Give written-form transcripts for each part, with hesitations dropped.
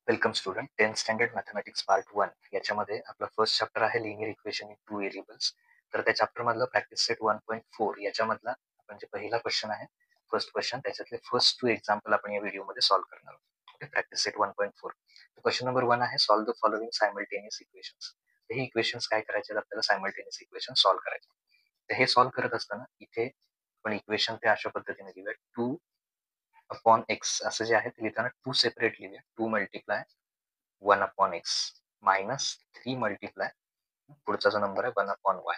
Welcome student 10th standard mathematics part 1 याच्यामध्ये आपला first chapter आहे linear equation in two variables. तर त्या चॅप्टर मधलं प्रॅक्टिस सेट 1.4 याच्यामधला आपण जे पहिला क्वेश्चन आहे फर्स्ट क्वेश्चन त्याच्यातले फर्स्ट 2 एक्झाम्पल आपण या व्हिडिओमध्ये सॉल्व्ह करणार आहोत. Okay, practice set 1.4. Question number 1 आहे solve the following simultaneous equations. हे इक्वेशन्स काय करायचे, आपल्याला सायमल्टेनियस इक्वेशन सॉल्व्ह करायचे. तर हे सॉल्व्ह करत असताना इथे आपण इक्वेशन ते अशा पद्धतीने लिहूया 2 अपॉन एक्स असं जे आहे ते लिहिताना 2 सेपरेट लिहूया. 2 multiply 1 upon x minus 3 multiply पुढचा जो नंबर आहे 1 अपॉन वाय.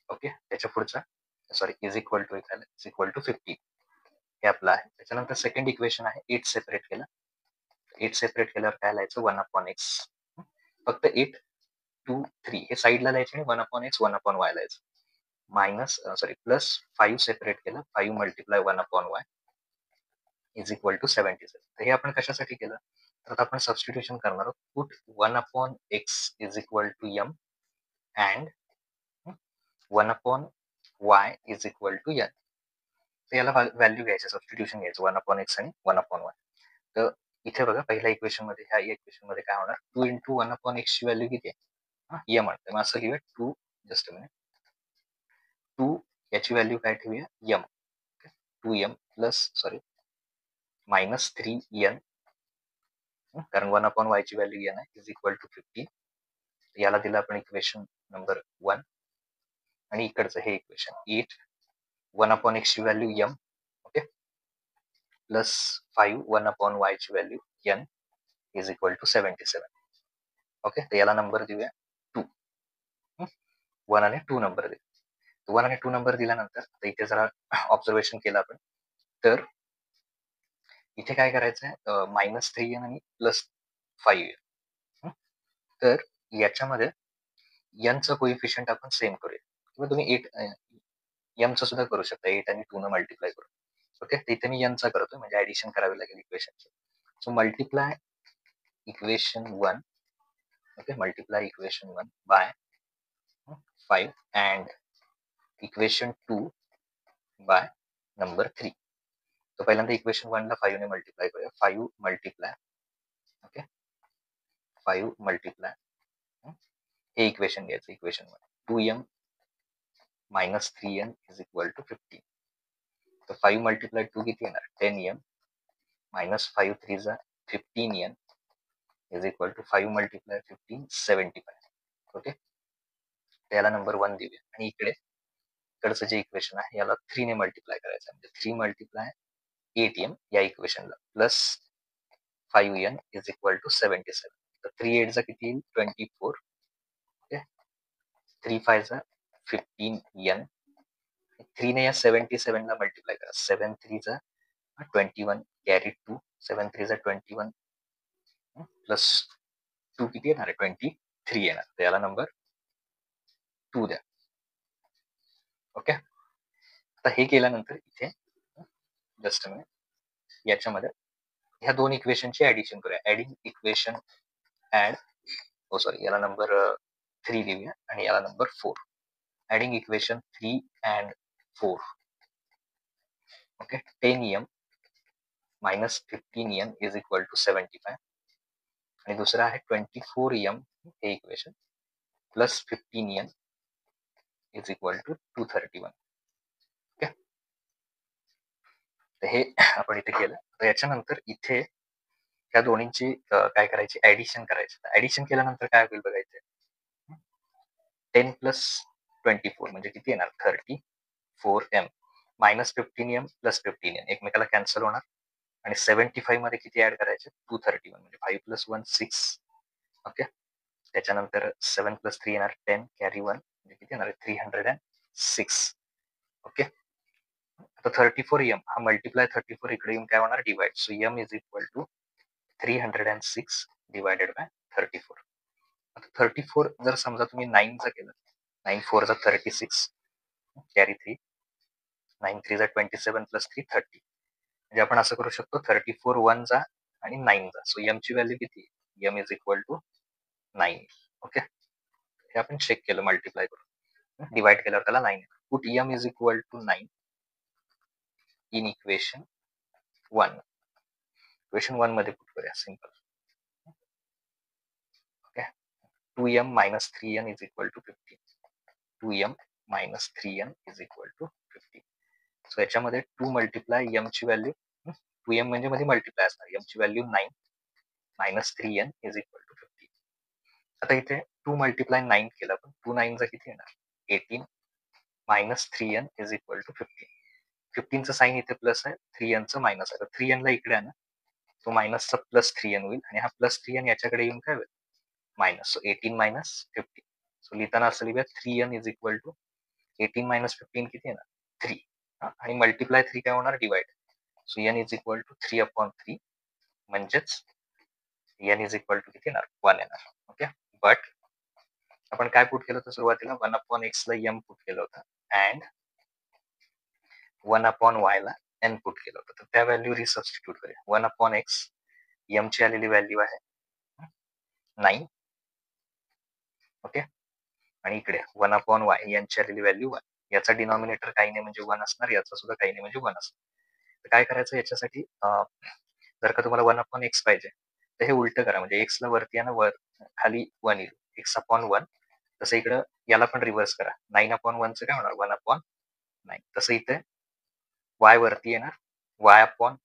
ओके, त्याच्या पुढचा sorry is equal to is equal to 50 हे आपलं आहे. त्याच्यानंतर सेकंड इक्वेशन आहे 8 सेपरेट केलं. 8 सेपरेट केल्यावर काय लिहायचं 1 अपॉन एक्स. फक्त 8 2 3 हे साईडला लिहायचे आणि 1 अपॉन एक्स 1 अपॉन वाय लिहायचं. मायनस प्लस 5 सेपरेट केलं 5 multiply 1 upon y is equal to 77. तर हे आपण कशासाठी केलं, तर आता आपण सबस्टिट्यूशन करणार आहोत. Put 1 upon x is equal to m and 1 upon y is equal to n. तर याला व्हॅल्यू घ्यायचं, सबस्टिट्यूशन घ्यायचं 1 अपॉन एक्स आणि 1 अपॉन वाय. तर इथे बघा पहिल्या इक्वेशन मध्ये ह्या इक्वेशन मध्ये काय होणार, 2 इंटू 1 अपॉन एक्स ची व्हॅल्यू किती आहे एम आहे. मग असं लिहूया 2 जस्ट अ मिनिट 2 याची व्हॅल्यू काय ठेवूया M. 2m plus minus 3n कारण 1 अपॉन वाय ची व्हॅल्यू एन आहे इज इक्वल टू 50. याला दिलं आपण इक्वेशन नंबर 1 आणि इकडचं हे इक्वेशन 8 1 अपॉन एक्स ची value m. Okay, plus 5 1 upon y ची value n is equal to 77. Okay, तर याला नंबर देऊया 2. 1 आणि 2 नंबर देऊ. 1 आणि 2 नंबर दिल्यानंतर इथे जरा ऑब्झर्वेशन केलं आपण, तर इथे काय करायचंय मायनस 3n आणि प्लस 5n. तर याच्यामध्ये एनचं कोइफिशियंट आपण सेम करूया किंवा तुम्ही 8 एमचं सुद्धा करू शकता. 8 आणि 2 न मल्टिप्लाय करू. ओके, तिथे मी एनचा करतोय म्हणजे ऍडिशन करावी लागेल इक्वेशनची. So multiply equation 1. Okay, multiply equation 1 by 5 and equation 2 by number 3. तो पहिल्यांदा इक्वेशन 1 ला 5 ने मल्टिप्लाय करूया. 5 मल्टिप्लाय ओके 5 मल्टिप्लाय हे इक्वेशन घ्यायचं equation 1 2m minus 3n is equal to 15. तर 5 मल्टिप्लाय 2 किती येणार 10m मायनस 5 3 जा 15n is equal to 5 multiply 15 75. Okay, त्याला नंबर 1 देऊया आणि इकडचं जे इक्वेशन आहे याला 3 ने मल्टिप्लाय करायचं म्हणजे 3 मल्टिप्लाय 8m या इक्वेशनला plus 5n is equal to 77. तर 3 8 जा किती येईल 24. ओके, 3 5 जा 15n 3 ने या 77 ला मल्टिप्लाय करा. 7 3 जा 21 कॅरी 2 7 3 जा 21 प्लस 2 किती येणार आहे 23 येणार. तर याला नंबर 2 द्या. ओके, आता हे केल्यानंतर इथे जस्ट मिनिट याच्यामध्ये ह्या दोन इक्वेशनची ऍडिशन करूया. ऍडिंग इक्वेशन ऍड याला नंबर 3 देऊया आणि याला number 4. Adding equation 3 and 4. Okay, 10m minus 15n is equal to 75 आणि दुसरा आहे 24m हे equation plus 15n is equal to 231. Okay, तर हे आपण इथे केलं. तर याच्यानंतर इथे ह्या दोन्हींची काय करायची ऍडिशन करायची. ऍडिशन केल्यानंतर काय होईल बघायचं 10 प्लस 24 म्हणजे किती येणार 34m minus 15m plus 15n एकमेकाला कॅन्सल होणार आणि 75 मध्ये किती ऍड करायचे 231 म्हणजे 5 प्लस 1 6. ओके, त्याच्यानंतर 7 प्लस 3 येणार 10 कॅरी 1 म्हणजे किती येणार 306. ओके, आता 34m हा मल्टिप्लाय 34 इकडे येऊन काय होणार divide. So m is equal to 306 divided by 34. आता 34 जर समजा तुम्ही 9 चा केलं 9 4 जा 36 कॅरी 3 9 3 जा 27 प्लस 3 30 म्हणजे आपण असं करू शकतो 34 1 जा आणि 9 जा. सो m ची व्हॅल्यू किती m is equal to 9. Okay, हे आपण चेक केलं मल्टिप्लाय करून डिवाइड केल्यावर त्याला 9 put m is equal to 9 in equation 1. Equation 1 मध्ये पुट करूया simple. 2m minus 3n is equal to 15. 2m minus 3n is equal to 15. So याच्यामध्ये 2 multiply m ची व्हॅल्यू 2m म्हणजे मध्ये मल्टिप्लाय असणार, m ची value 9 minus 3n is equal to 15. आता इथे 2 मल्टिप्लाय 9 केलं पण 2 9 चा किती येणार 18 minus 3n is equal to 15. 15 चं साइन इथे प्लस आहे, 3n चं मायनस आहे. 3n ला इकडे आहे ना, तो मायनसचा प्लस 3n होईल आणि हा प्लस 3n याच्याकडे येऊन काय होईल मायनस. So 18 minus 15. सो लिहिताना असं लिहूया 3n is equal to 18 minus 15 किती येणार 3. आणि मल्टिप्लाय 3 काय होणार divide. So n is equal to 3/3 म्हणजेच n इज इक्वल टू किती येणार 1 येणार. ओके, बट आपण काय पुट केलं होतं सुरुवातीला 1/x ला m पुट केलं होतं अँड 1/y ला n पुट केलं होतं. तर त्या व्हॅल्यू रिसबस्टिट्यूट करूया. 1/x m ची आलेली व्हॅल्यू आहे 9. ओके, आणि इकडे 1/y यांची आलेली व्हॅल्यू 1. याचा डिनॉमिनेटर काही नाही म्हणजे 1 असणार, याचा सुद्धा काही नाही म्हणजे 1 असणार. तर काय करायचं याच्यासाठी, जर का तुम्हाला 1/x पाहिजे तर हे उलट करा, म्हणजे x ला वरती आहे ना, वर खाली 1 येईल, x/1. तसं इकडं याला पण रिव्हर्स करा. 9/1 चं काय होणार 1/9. तसं इथे y वरती येणार y/1.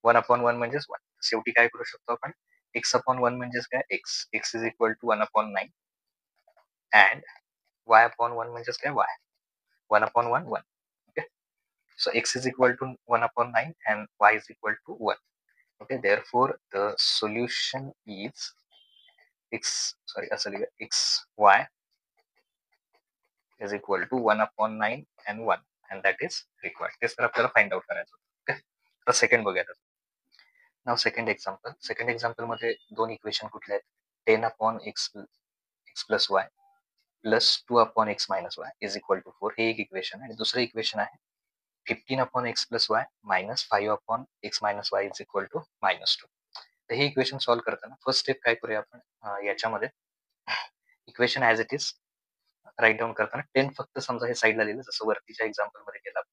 1/1 म्हणजेच 1. शेवटी काय करू शकतो आपण, x/1 म्हणजेच काय x is equal to 1/9 and y/1 म्हणजेच काय y. 1/1 1. ओके, so x is equal to 1/9 and y is equal to 1. Okay, therefore the solution is xy is equal to 1/9 and 1 and that is required. तेच तर आपल्याला find out करायचं. Okay, तर second बघूया. नाव second example मध्ये दोन equation कुठले आहेत, 10/x plus y plus 2/x minus y is equal to 4. हे एक इक्वेशन आहे. आणि दुसरं इक्वेशन आहे 15/x plus y minus 5/x minus y is equal to -2. तर हे इक्वेशन सॉल्व्ह करताना फर्स्ट स्टेप काय करूया आपण, याच्यामध्ये equation as it is right down करताना 10 फक्त समजा हे साईडला लिहिलं, जसं वरतीच्या एक्झाम्पल मध्ये केलं आपण.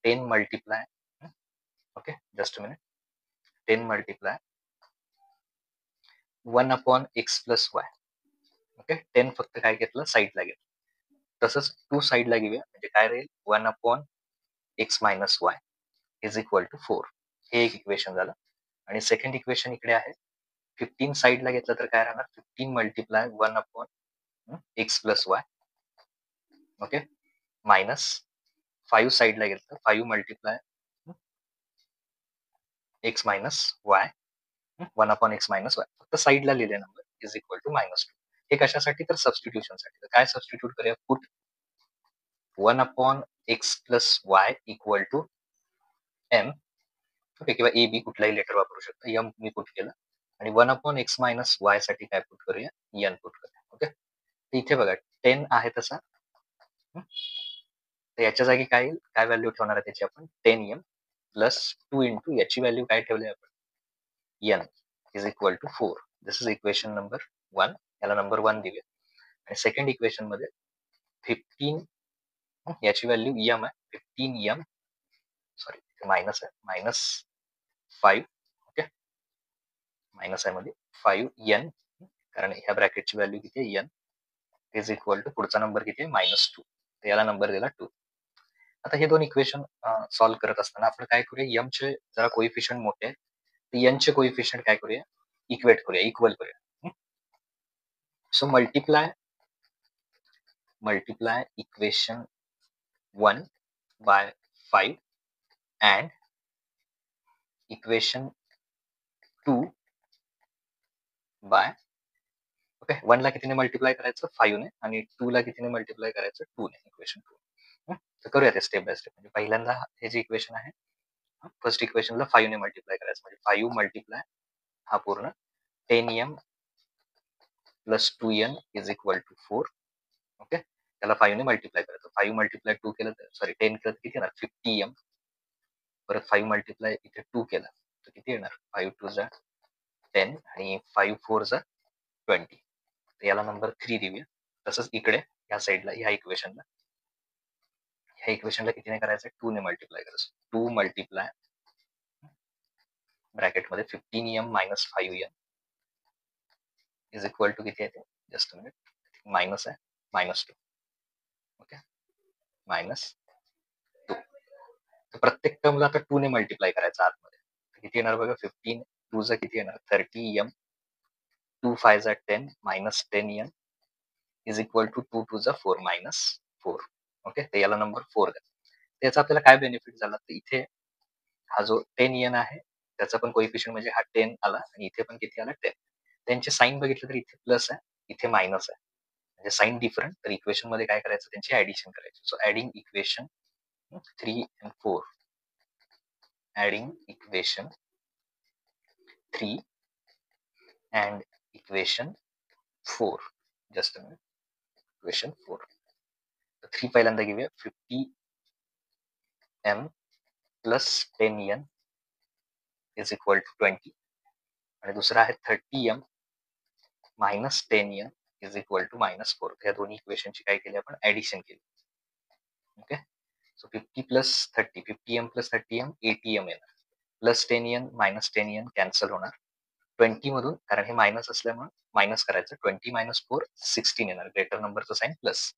10 multiply, okay just a minute, 10 multiply 1/x plus y. Okay, 10 फक्त काय घेतलं साईडला घेतलं. तसंच 2 साईडला घेऊया, म्हणजे काय राहील 1/x minus y is equal to 4. हे एक इक्वेशन झालं. आणि सेकंड इक्वेशन इकडे आहे 15 साईडला घेतलं तर काय राहणार 15 multiply 1/x plus y. Okay, minus 5 साईडला घेतलं 5 multiply x minus y 1/x minus y. फक्त साईडला लिहिले नंबर इज इक्वल टू -2. हे कशासाठी तर सबस्टिट्यूशनसाठी. तर काय सबस्टिट्यूट करूया, put 1/x plus y equal to m. Okay, किंवा ए बी कुठलाही लेटर वापरू शकतो. m मी पुट केलं आणि 1/x मायनस y साठी काय पुट करूया n पुट करूया. ओके, इथे बघा 10 आहे तसा, तर याच्या जागी काय येईल, काय व्हॅल्यू ठेवणार आहे त्याची आपण 10m प्लस 2 इंटू याची व्हॅल्यू काय ठेवली आपण n is equal to 4. This is equation number 1. याला नंबर 1 देऊया. आणि सेकंड इक्वेशन मध्ये 15 याची व्हॅल्यू m आहे, 15m सॉरी मायनस आहे, -5. ओके, मायनस आहे मध्ये 5n, कारण ह्या ब्रॅकेटची व्हॅल्यू किती आहे n इज इक्वल टू पुढचा नंबर किती आहे -2. तर याला नंबर दिला 2. आता हे दोन इक्वेशन सॉल्व्ह करत असताना आपण काय करूया, m चे जरा कोइफिशियंट मोठे आहे, तर n चे कोइफिशियंट काय करूया इक्वेट करूया, इक्वल करूया. So multiply equation 1 by 5 and equation 2 by, okay, 1 ला कितीने मल्टिप्लाय करायचं 5 ने आणि 2 ला कितीने मल्टिप्लाय करायचं 2 ने, इक्वेशन 2. तर करूया ते स्टेप बाय स्टेप. म्हणजे पहिल्यांदा हे जे इक्वेशन आहे फर्स्ट इक्वेशनला 5 ने मल्टिप्लाय करायचं, म्हणजे 5 मल्टिप्लाय हा पूर्ण 10m plus 2n is equal to 4. Okay, त्याला 5 ने मल्टिप्लाय करायचं. 5 मल्टिप्लाय 2 केलं तर सॉरी 10 केलं तर किती येणार 50m. परत 5 मल्टिप्लाय इथे 2 केला तर किती येणार 5 2 जा 10 आणि 5 4 जा 20. तर याला नंबर 3 देऊया. तसंच इकडे या साईडला ह्या इक्वेशनला कितीने करायचं 2 ने मल्टिप्लाय करायचं. 2 मल्टिप्लाय ब्रॅकेटमध्ये 15m minus 5n is equal to किती आहे ते जस्ट मिनिट मायनस आहे -2. ओके -2. तर प्रत्येक टर्मला आता 2 ने मल्टिप्लाय करायचं आतमध्ये. किती येणार बघा 15 2 चा किती येणार 30m 2 5 जा 10 -10n इज इक्वल टू 2 2 जा 4 -4. ओके तर याला नंबर 4 द्या. त्याचा आपल्याला काय बेनिफिट झाला तर इथे हा जो 10n आहे त्याचा पण कोइफिशियंट म्हणजे हा 10 आला आणि इथे पण किती आला 10. त्यांचे साइन बघितलं तर इथे प्लस आहे इथे मायनस आहे म्हणजे साइन डिफरंट तर इक्वेशन मध्ये काय करायचं त्यांची ऍडिशन करायची. So adding equation 3 and 4 adding equation 3 and equation 4 just a minute equation 4 तर 3 पहिल्यांदा घेऊया 50m plus 10n is equal to 20 आणि दुसरा आहे 30m minus 10n is equal to -4. या दोन्ही इक्वेशनची काय केली आपण ऍडिशन केली. Okay so 50 plus 30 50m plus 30m 80m येणार plus 10n minus 10n cancel होणार 20 मधून कारण हे मायनस असल्यामुळे मायनस करायचं 20 minus 4 16 येणार ग्रेटर नंबरचं साईन प्लस.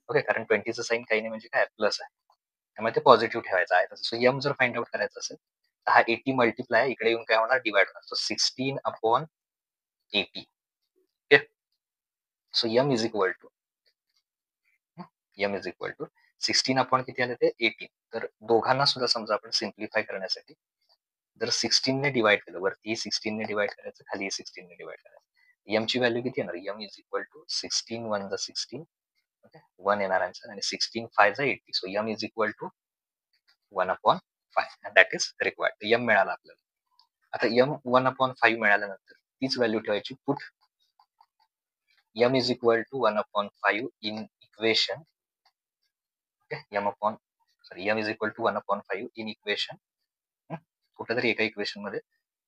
ओके कारण 20चं साईन काही नाही म्हणजे काय प्लस आहे त्यामुळे ते पॉझिटिव्ह ठेवायचं आहे. सो यम जर फाइंड आउट करायचं असेल तर हा 80 मल्टिप्लाय इकडे येऊन काय होणार डिवाइड होणार. So 16/80. Okay so m is equal to 16 upon किती आले ते 18. तर दोघांना सुद्धा समजा आपण सिम्प्लिफाय करण्यासाठी जर 16 ने डिवाइड केलं वरती 16 ने डिवाइड करायचं खाली 16 ने डिवाइड करायचं यम ची व्हॅल्यू किती येणार यम इज इक्वल टू 16 1 जा 16 ओके 1 येणार आन्सर आणि 16 5 जा 80. So m is equal to 1/5 and that is required. M मिळाला आपल्याला. आता यम 1/5 मिळाल्यानंतर तीच व्हॅल्यू ठेवायची put m is equal to 1/5 in equation okay m is equal to 1/5 in equation कुठेतरी एका इक्वेशन मध्ये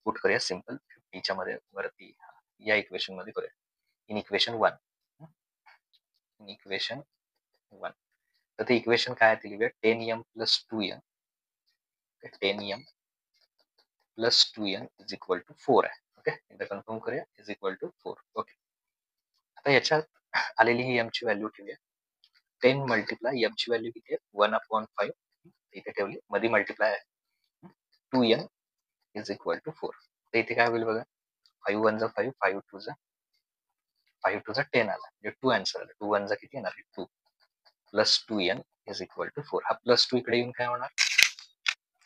पुट करूया सिंपल 50च्या मध्ये वरती या इक्वेशन मध्ये करूया इन इक्वेशन 1 इन इक्वेशन 1 तर ते इक्वेशन काय आहे ते लिहूया 10m plus 2n 10m plus 2n is equal to 4 आहे. ओके एकदा कन्फर्म करूया इज इक्वल टू 4. ओके आता याच्यात आलेली ही m ची व्हॅल्यू ठेवूया 10 मल्टिप्लाय m ची व्हॅल्यू किती आहे 1/5 इथे ठेवली मध्ये मल्टिप्लाय आहे 2n इज इक्वल टू 4. तर इथे काय होईल बघा 5 1 जा 5 5 2 जा 5 2 जा 10 आला म्हणजे 2 आन्सर आला 2 1 जा किती येणार 2 plus 2n is equal to 4. हा प्लस 2 इकडे येऊन काय होणार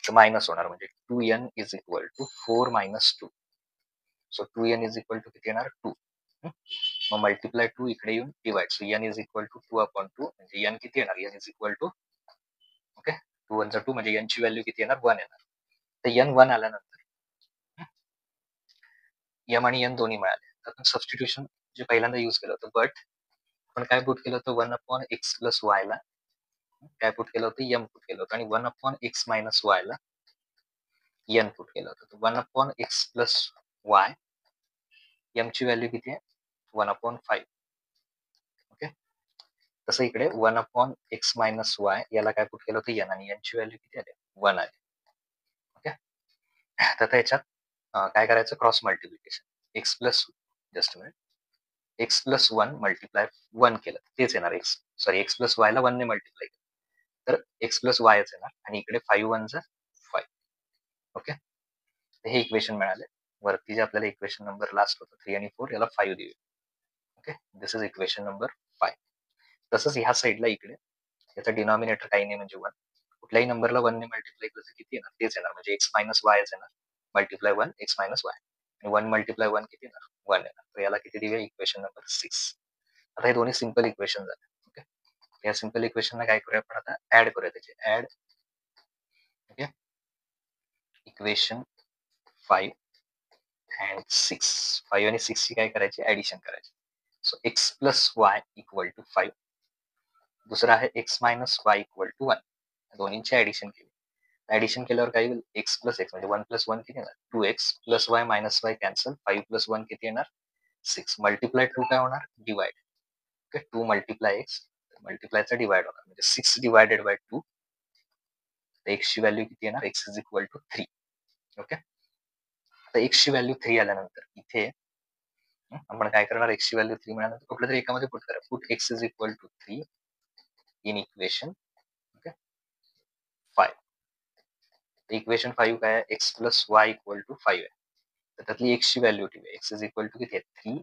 तर मायनस होणार म्हणजे 2n is equal to 4 -2. So 2n is equal to किती येणार 2 मग मल्टिप्लाय 2 इकडे येऊन divide. So n is equal to 2/2 म्हणजे n किती येणार n is equal to okay 2 1 जा 2 म्हणजे n ची व्हॅल्यू किती येणार 1 येणार. तर n 1 आल्यानंतर m आणि n दोन्ही मिळाले. आपण सबस्टिट्यूशन जे पहिल्यांदा यूज केलं होतं बट आपण काय पुट केलं होतं 1/x प्लस y ला काय पुट केलं होतं m पुट केलं होतं आणि 1/x मायनस y ला n पुट केलं होतं. 1/x प्लस y m ची व्हॅल्यू किती आहे 1/5. ओके तसं इकडे 1/x मायनस y याला काय पुट केलं होतं n आणि n ची व्हॅल्यू किती आली 1 आली. ओके तर त्याच्यात काय करायचं cross multiplication x plus just minute x plus 1 multiply 1 केलं तेच येणार एक्स प्लस वाय ला 1 ने मल्टिप्लाय केलं तर एक्स प्लस वायच येणार आणि इकडे 5 1 जा 5. ओके हे इक्वेशन मिळाले. वरती जे आपल्याला इक्वेशन नंबर लास्ट होतं 3 आणि 4 याला 5 देऊया. Okay this is equation number 5. तसंच ह्या साईडला इकडे याचा डिनॉमिनेटर काही नाही म्हणजे 1 कुठल्याही नंबरला 1 ने मल्टिप्लाय केलं तर किती येणार तेच येणार म्हणजे एक्स मायनस वायच येणार मल्टिप्लाय 1 एक्स मायनस वाय आणि 1 मल्टिप्लाय 1 किती येणार 1 येणार. तर याला किती देऊया इक्वेशन नंबर 6. आता हे दोन्ही सिंपल इक्वेशन झाले. ओके या सिंपल इक्वेशनला काय करूया आपण आता ऍड करूया त्याचे ऍड ओके इक्वेशन 5 अँड 6 5 आणि 6 ची काय करायची ऍडिशन करायची. So x plus y equal to 5 दुसरा आहे x minus y equal to 1 दोन्हींची ऍडिशन केली. ऍडिशन केल्यावर काय होईल एक्स प्लस एक्स म्हणजे 1 प्लस 1 किती येणार 2x plus y minus y cancel 5 plus 1 किती येणार 6 मल्टिप्लाय 2 काय होणार डिवाइड ओके 2 मल्टिप्लाय एक्स मल्टिप्लायचा डिवाइड होणार म्हणजे 6 डिवायडेड बाय 2 एक्स ची व्हॅल्यू किती येणार x is equal to 3. Okay आता एक्स ची व्हॅल्यू 3 आल्यानंतर इथे आपण काय करणार, एक्सची व्हॅल्यू 3 मिळाल्यानंतर कुठल्या तरी एकामध्ये पुट करा. Put x is equal to 3 in equation 5. Equation 5 काय आहे, x plus y equal to 5 आहे. तर त्यातली एक्सची व्हॅल्यू ठेवूया. एक्स इज इक्वल टू किती आहे, 3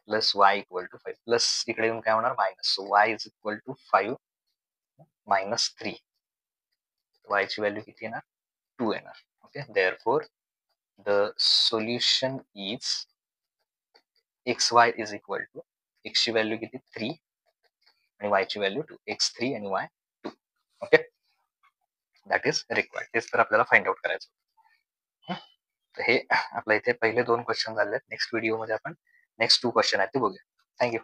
plus y equal to 5. Plus इकडे येऊन काय होणार, minus. So y is equal to 5 minus 3. वायची व्हॅल्यू किती येणार, 2 येणार. Okay, therefore the solution is x y is equal to, एक्सची value किती 3 आणि वायची व्हॅल्यू 2. एक्स 3 आणि Y 2. Okay, that is required. तेच तर आपल्याला फाइंड आउट करायचं. तर हे आपल्या इथे पहिले 2 क्वेश्चन झाले. नेक्स्ट व्हिडिओमध्ये आपण नेक्स्ट 2 क्वेश्चन आहेत ते बघूया. थँक्यू.